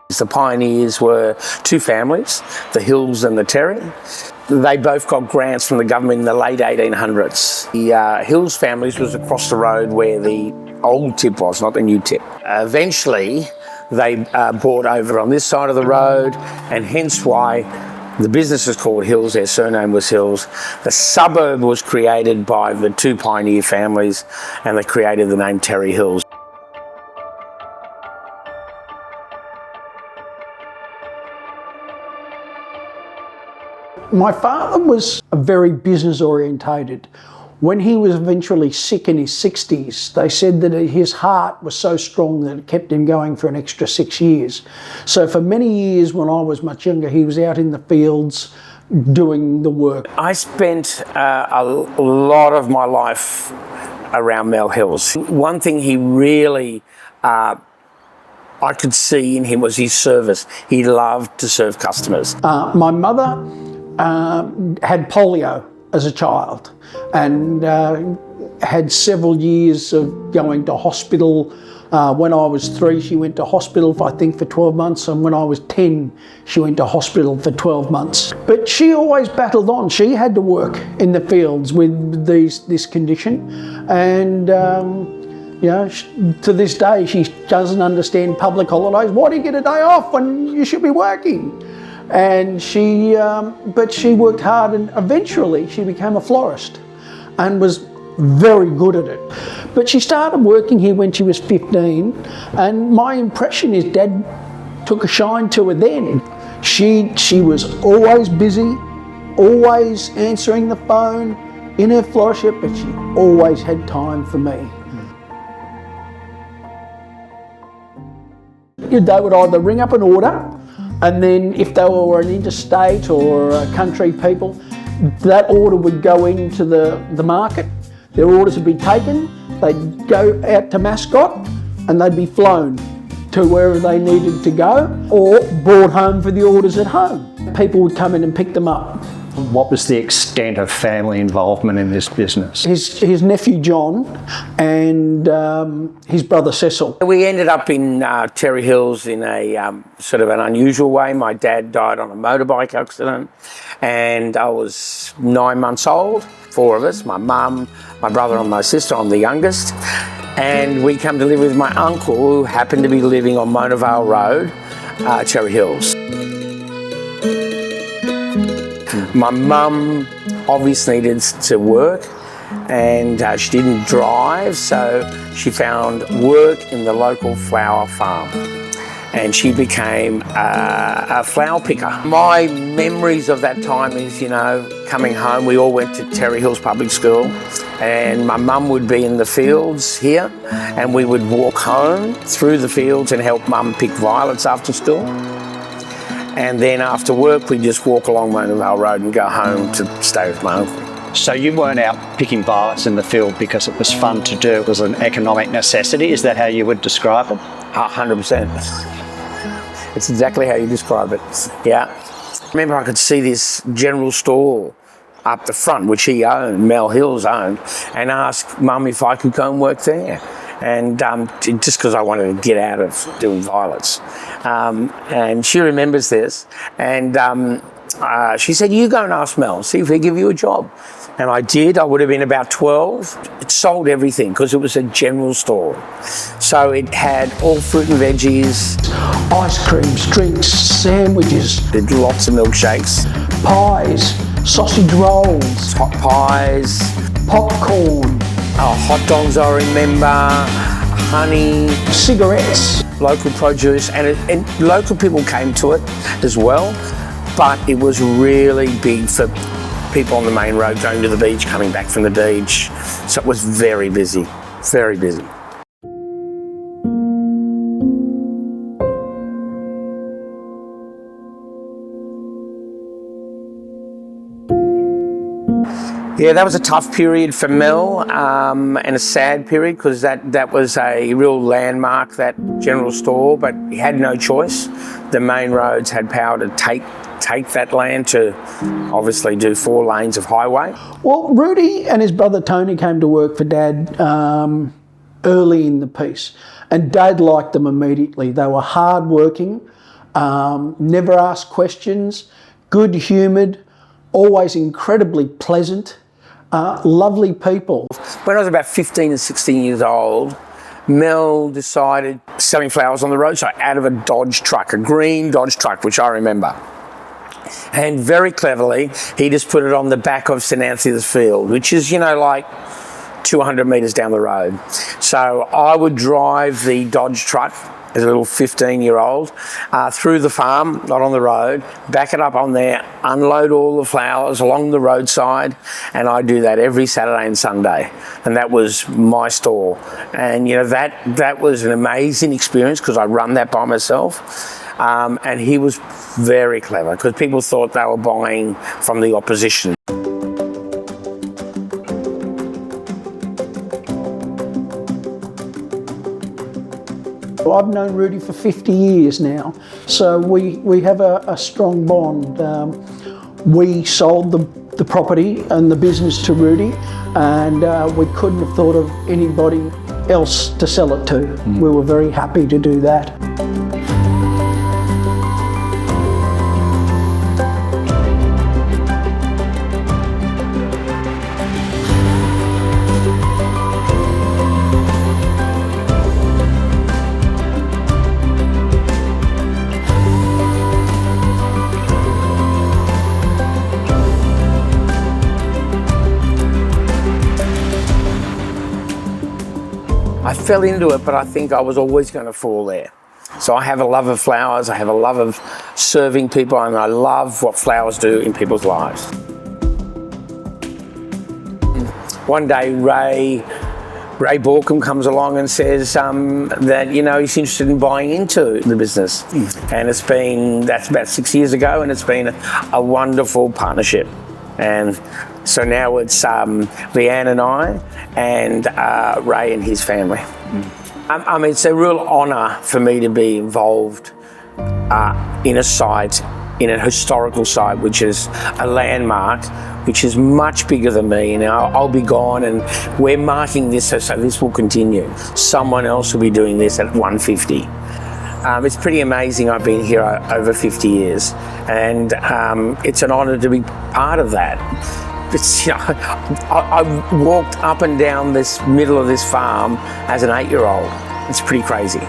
The pioneers were two families, the Hills and the Terry. They both got grants from the government in the late 1800s. The Hills families was across the road where the old tip was, not the new tip. Eventually, they bought over on this side of the road, and hence why the business is called Hills, their surname was Hills. The suburb was created by the two pioneer families, and they created the name Terry Hills. My father was very business orientated. When he was eventually sick in his 60s, they said that his heart was so strong that it kept him going for an extra 6 years. So for many years when I was much younger, he was out in the fields doing the work. I spent a lot of my life around Mel Hills. One thing he really, I could see in him was his service. He loved to serve customers. My mother had polio as a child and had several years of going to hospital. When I was 3, she went to hospital for, I think, for 12 months, and when I was 10, she went to hospital for 12 months. But she always battled on. She had to work in the fields with this condition, and you know, to this day, she doesn't understand public holidays. Why do you get a day off when you should be working? And but she worked hard, and eventually she became a florist and was very good at it. But she started working here when she was 15, and my impression is Dad took a shine to her then. She was always busy, always answering the phone in her floristship, but she always had time for me. They would either ring up an order, and then if they were an interstate or a country people, that order would go into the market. Their orders would be taken, they'd go out to Mascot, and they'd be flown to wherever they needed to go, or brought home for the orders at home. People would come in and pick them up. What was the extent of family involvement in this business? His nephew John and his brother Cecil. We ended up in Terry Hills in a sort of an unusual way. My dad died on a motorbike accident, and I was 9 months old. 4 of us, my mum, my brother and my sister. I'm the youngest. And we come to live with my uncle, who happened to be living on Mona Vale Road, Terry Hills. My mum obviously needed to work, and she didn't drive, so she found work in the local flower farm, and she became a flower picker. My memories of that time is, you know, coming home. We all went to Terry Hills Public School, and my mum would be in the fields here, and we would walk home through the fields and help mum pick violets after school. And then after work, we'd just walk along Mona Vale Road and go home to stay with my uncle. So you weren't out picking violets in the field because it was fun to do, it was an economic necessity? Is that how you would describe it? 100%. It's exactly how you describe it, yeah. Remember, I could see this general store up the front, which he owned, Mel Hills owned, and asked Mum if I could go and work there. And just because I wanted to get out of doing violets. And she remembers this, and she said, you go and ask Mel, see if he'll give you a job. And I did. I would have been about 12. It sold everything because it was a general store. So it had all fruit and veggies. Ice creams, drinks, sandwiches. Did lots of milkshakes. Pies, sausage rolls. Hot pies. Popcorn. Hot dogs, I remember. Honey. Cigarettes. Local produce. And local people came to it as well. But it was really big for people on the main road going to the beach, coming back from the beach. So it was very busy, very busy. Yeah, that was a tough period for Mel, and a sad period, because that was a real landmark, that general store, but he had no choice. The main roads had power to take that land to obviously do 4 lanes of highway. Well, Rudy and his brother Tony came to work for Dad early in the piece, and Dad liked them immediately. They were hard-working, never asked questions, good-humoured, always incredibly pleasant, lovely people. When I was about 15 and 16 years old, Mel decided selling flowers on the road, so out of a Dodge truck, a green Dodge truck, which I remember. And very cleverly, he just put it on the back of St Anthony's Field, which is, you know, like 200 metres down the road. So I would drive the Dodge truck as a little 15-year-old through the farm, not on the road, back it up on there, unload all the flowers along the roadside, and I do that every Saturday and Sunday. And that was my store. And, you know, that was an amazing experience because I run that by myself. And he was very clever because people thought they were buying from the opposition. I've known Rudy for 50 years now, so we have a strong bond. We sold the property and the business to Rudy, and we couldn't have thought of anybody else to sell it to. We were very happy to do that. I fell into it, but I think I was always going to fall there. So I have a love of flowers, I have a love of serving people, and I love what flowers do in people's lives. One day Ray Borkham comes along and says that, you know, he's interested in buying into the business. And that's about 6 years ago, and it's been a wonderful partnership. And so now it's Leanne and I and Ray and his family. I mean, it's a real honour for me to be involved in a site, in a historical site, which is a landmark, which is much bigger than me. You know, I'll be gone and we're marking this, so this will continue. Someone else will be doing this at 150. It's pretty amazing. I've been here over 50 years, and it's an honour to be part of that. It's, you know, I walked up and down this middle of this farm as an 8-year-old. It's pretty crazy.